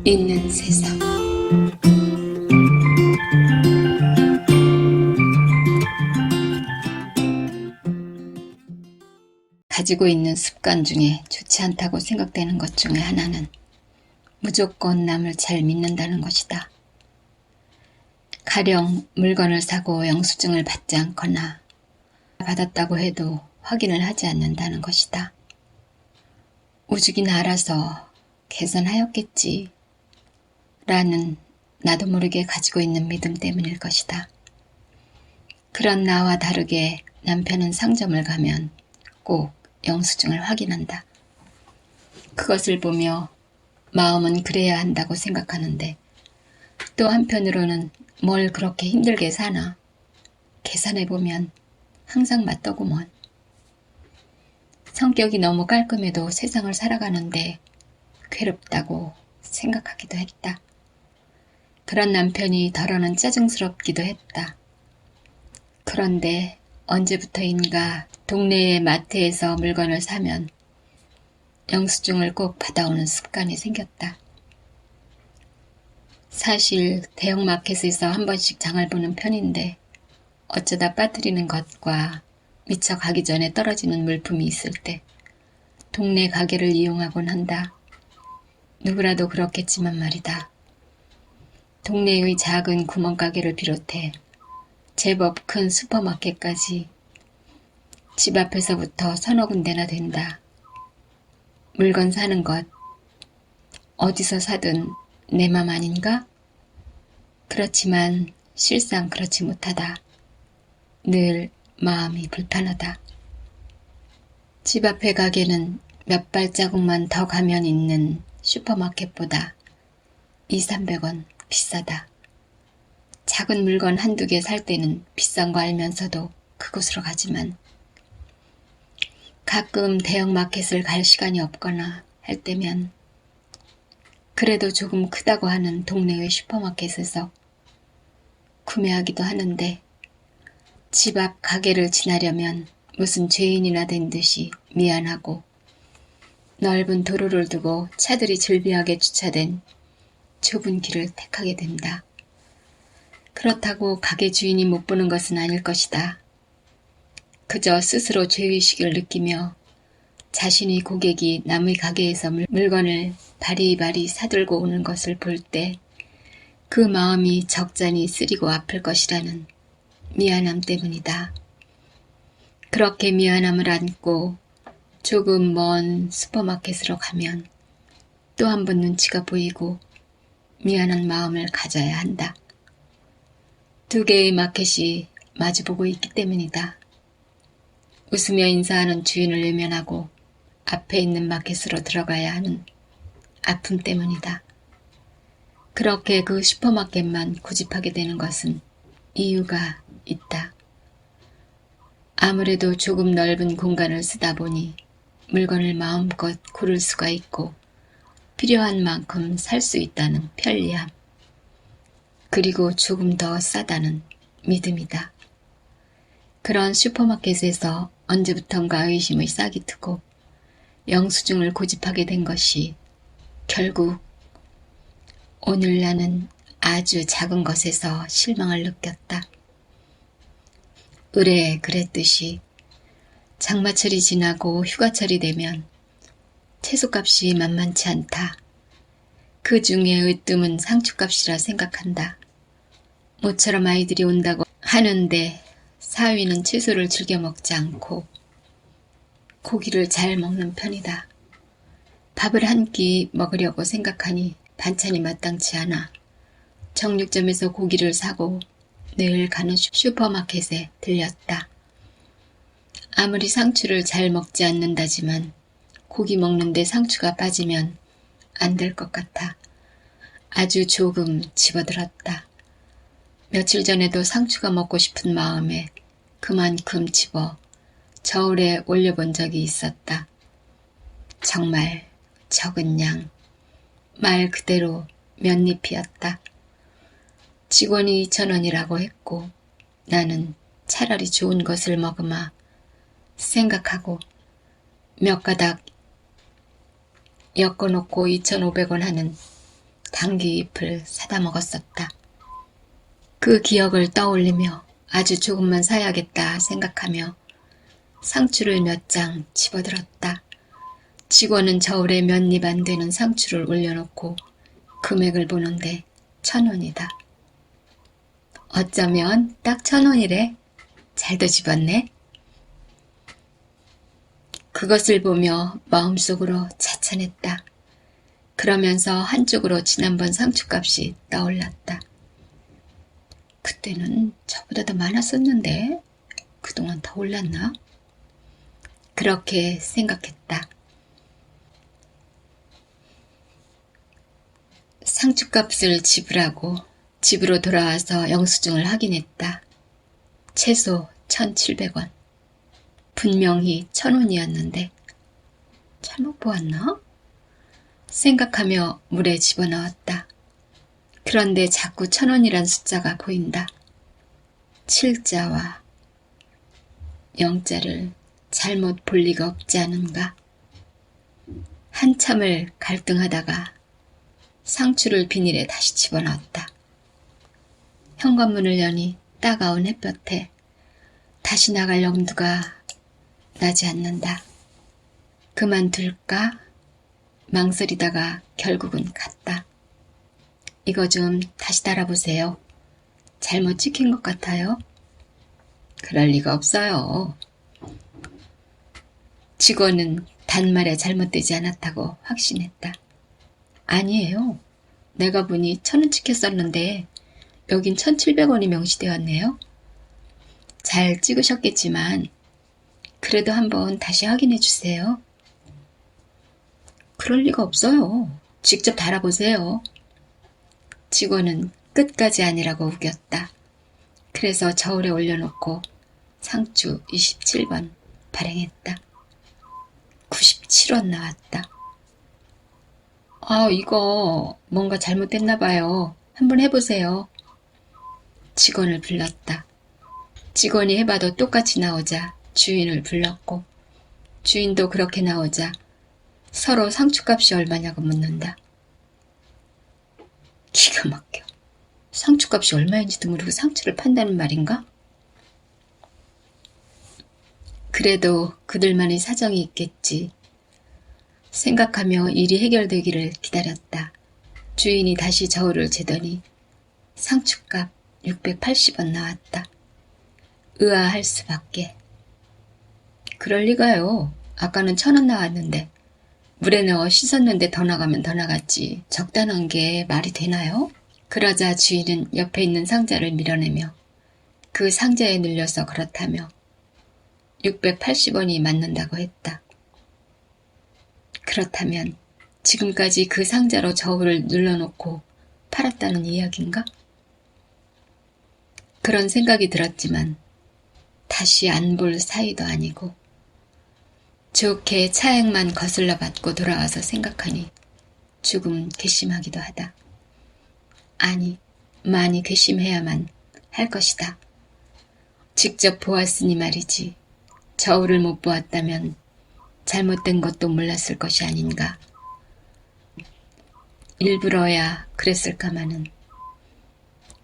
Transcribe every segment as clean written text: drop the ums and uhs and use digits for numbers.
있는 세상. 가지고 있는 습관 중에 좋지 않다고 생각되는 것 중에 하나는 무조건 남을 잘 믿는다는 것이다. 가령 물건을 사고 영수증을 받지 않거나 받았다고 해도 확인을 하지 않는다는 것이다. 오죽이나 알아서 계산하였겠지 라는 나도 모르게 가지고 있는 믿음 때문일 것이다. 그런 나와 다르게 남편은 상점을 가면 꼭 영수증을 확인한다. 그것을 보며 마음은 그래야 한다고 생각하는데 또 한편으로는 뭘 그렇게 힘들게 사나? 계산해보면 항상 맞더구먼. 성격이 너무 깔끔해도 세상을 살아가는데 괴롭다고 생각하기도 했다. 그런 남편이 덜어는 짜증스럽기도 했다. 그런데 언제부터인가 동네의 마트에서 물건을 사면 영수증을 꼭 받아오는 습관이 생겼다. 사실 대형마켓에서 한 번씩 장을 보는 편인데 어쩌다 빠뜨리는 것과 미처 가기 전에 떨어지는 물품이 있을 때 동네 가게를 이용하곤 한다. 누구라도 그렇겠지만 말이다. 동네의 작은 구멍가게를 비롯해 제법 큰 슈퍼마켓까지 집 앞에서부터 서너 군데나 된다. 물건 사는 것, 어디서 사든 내 맘 아닌가? 그렇지만 실상 그렇지 못하다. 늘 마음이 불편하다. 집 앞의 가게는 몇 발자국만 더 가면 있는 슈퍼마켓보다 200~300원 비싸다. 작은 물건 한두 개 살 때는 비싼 거 알면서도 그곳으로 가지만 가끔 대형마켓을 갈 시간이 없거나 할 때면 그래도 조금 크다고 하는 동네의 슈퍼마켓에서 구매하기도 하는데 집 앞 가게를 지나려면 무슨 죄인이나 된 듯이 미안하고 넓은 도로를 두고 차들이 즐비하게 주차된 좁은 길을 택하게 된다. 그렇다고 가게 주인이 못 보는 것은 아닐 것이다. 그저 스스로 죄의식을 느끼며 자신이 고객이 남의 가게에서 물건을 바리바리 사들고 오는 것을 볼 때 그 마음이 적잖이 쓰리고 아플 것이라는 미안함 때문이다. 그렇게 미안함을 안고 조금 먼 슈퍼마켓으로 가면 또 한 번 눈치가 보이고 미안한 마음을 가져야 한다. 두 개의 마켓이 마주보고 있기 때문이다. 웃으며 인사하는 주인을 외면하고 앞에 있는 마켓으로 들어가야 하는 아픔 때문이다. 그렇게 그 슈퍼마켓만 고집하게 되는 것은 이유가 있다. 아무래도 조금 넓은 공간을 쓰다 보니 물건을 마음껏 고를 수가 있고 필요한 만큼 살 수 있다는 편리함. 그리고 조금 더 싸다는 믿음이다. 그런 슈퍼마켓에서 언제부턴가 의심의 싹이 트고 영수증을 고집하게 된 것이 결국 오늘 나는 아주 작은 것에서 실망을 느꼈다. 의뢰에 그랬듯이 장마철이 지나고 휴가철이 되면 채소값이 만만치 않다. 그 중에 으뜸은 상추값이라 생각한다. 모처럼 아이들이 온다고 하는데 사위는 채소를 즐겨 먹지 않고 고기를 잘 먹는 편이다. 밥을 한 끼 먹으려고 생각하니 반찬이 마땅치 않아 정육점에서 고기를 사고 늘 가는 슈퍼마켓에 들렸다. 아무리 상추를 잘 먹지 않는다지만 고기 먹는데 상추가 빠지면 안 될 것 같아 아주 조금 집어들었다. 며칠 전에도 상추가 먹고 싶은 마음에 그만큼 집어 저울에 올려본 적이 있었다. 정말 적은 양, 말 그대로 몇 잎이었다. 직원이 2,000원이라고 했고 나는 차라리 좋은 것을 먹으마 생각하고 몇 가닥 엮어놓고 2,500원 하는 당귀잎을 사다 먹었었다. 그 기억을 떠올리며 아주 조금만 사야겠다 생각하며 상추를 몇 장 집어들었다. 직원은 저울에 몇 입 안 되는 상추를 올려놓고 금액을 보는데 1,000원이다. 어쩌면 딱 1,000원이래. 잘도 집었네. 그것을 보며 마음속으로 자찬했다. 그러면서 한쪽으로 지난번 상추값이 떠올랐다. 그때는 저보다 더 많았었는데 그동안 더 올랐나? 그렇게 생각했다. 상추값을 지불하고 집으로 돌아와서 영수증을 확인했다. 최소 1,700원. 분명히 1,000원이었는데 잘못 보았나? 생각하며 물에 집어넣었다. 그런데 자꾸 1,000원이란 숫자가 보인다. 7자와 0자를 잘못 볼 리가 없지 않은가? 한참을 갈등하다가 상추를 비닐에 다시 집어넣었다. 현관문을 여니 따가운 햇볕에 다시 나갈 염두가 나지 않는다. 그만둘까? 망설이다가 결국은 갔다. 이거 좀 다시 달아보세요. 잘못 찍힌 것 같아요. 그럴 리가 없어요. 직원은 단말에 잘못되지 않았다고 확신했다. 아니에요. 내가 보니 1,000원 찍혔었는데 여긴 1,700원이 명시되었네요. 잘 찍으셨겠지만 그래도 한번 다시 확인해 주세요. 그럴 리가 없어요. 직접 달아보세요. 직원은 끝까지 아니라고 우겼다. 그래서 저울에 올려놓고 상추 27번 발행했다. 97원 나왔다. 이거 뭔가 잘못됐나 봐요. 한번 해보세요. 직원을 불렀다. 직원이 해봐도 똑같이 나오자 주인을 불렀고 주인도 그렇게 나오자 서로 상추값이 얼마냐고 묻는다. 기가 막혀. 상추값이 얼마인지도 모르고 상추를 판다는 말인가? 그래도 그들만의 사정이 있겠지. 생각하며 일이 해결되기를 기다렸다. 주인이 다시 저울을 재더니 상추값 680원 나왔다. 의아할 수밖에. 그럴 리가요. 아까는 1,000원 나왔는데 물에 넣어 씻었는데 더 나가면 더 나갔지. 적당한 게 말이 되나요? 그러자 주인은 옆에 있는 상자를 밀어내며 그 상자에 눌려서 그렇다며 680원이 맞는다고 했다. 그렇다면 지금까지 그 상자로 저울을 눌러놓고 팔았다는 이야기인가? 그런 생각이 들었지만 다시 안 볼 사이도 아니고 좋게 차액만 거슬러 받고 돌아와서 생각하니 조금 괘씸하기도 하다. 아니, 많이 괘씸해야만 할 것이다. 직접 보았으니 말이지. 저울을 못 보았다면 잘못된 것도 몰랐을 것이 아닌가. 일부러야 그랬을까마는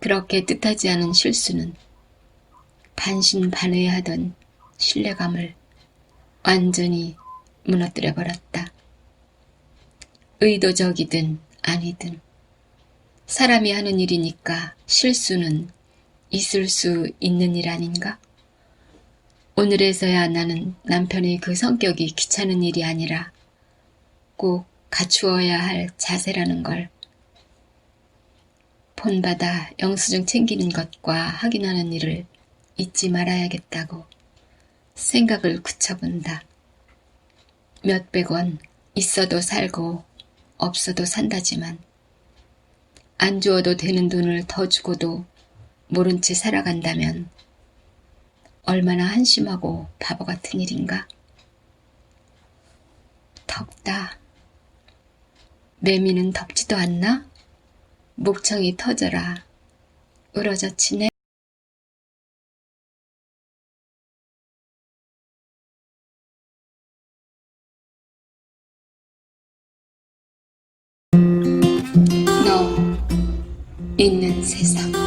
그렇게 뜻하지 않은 실수는 반신반의하던 신뢰감을 완전히 무너뜨려버렸다. 의도적이든 아니든 사람이 하는 일이니까 실수는 있을 수 있는 일 아닌가? 오늘에서야 나는 남편의 그 성격이 귀찮은 일이 아니라 꼭 갖추어야 할 자세라는 걸 본받아 영수증 챙기는 것과 확인하는 일을 잊지 말아야겠다고 생각을 굳혀본다. 몇백 원 있어도 살고 없어도 산다지만 안 주어도 되는 돈을 더 주고도 모른 채 살아간다면 얼마나 한심하고 바보 같은 일인가. 덥다. 매미는 덥지도 않나? 목청이 터져라. 으러져치네. 너 있는 세상.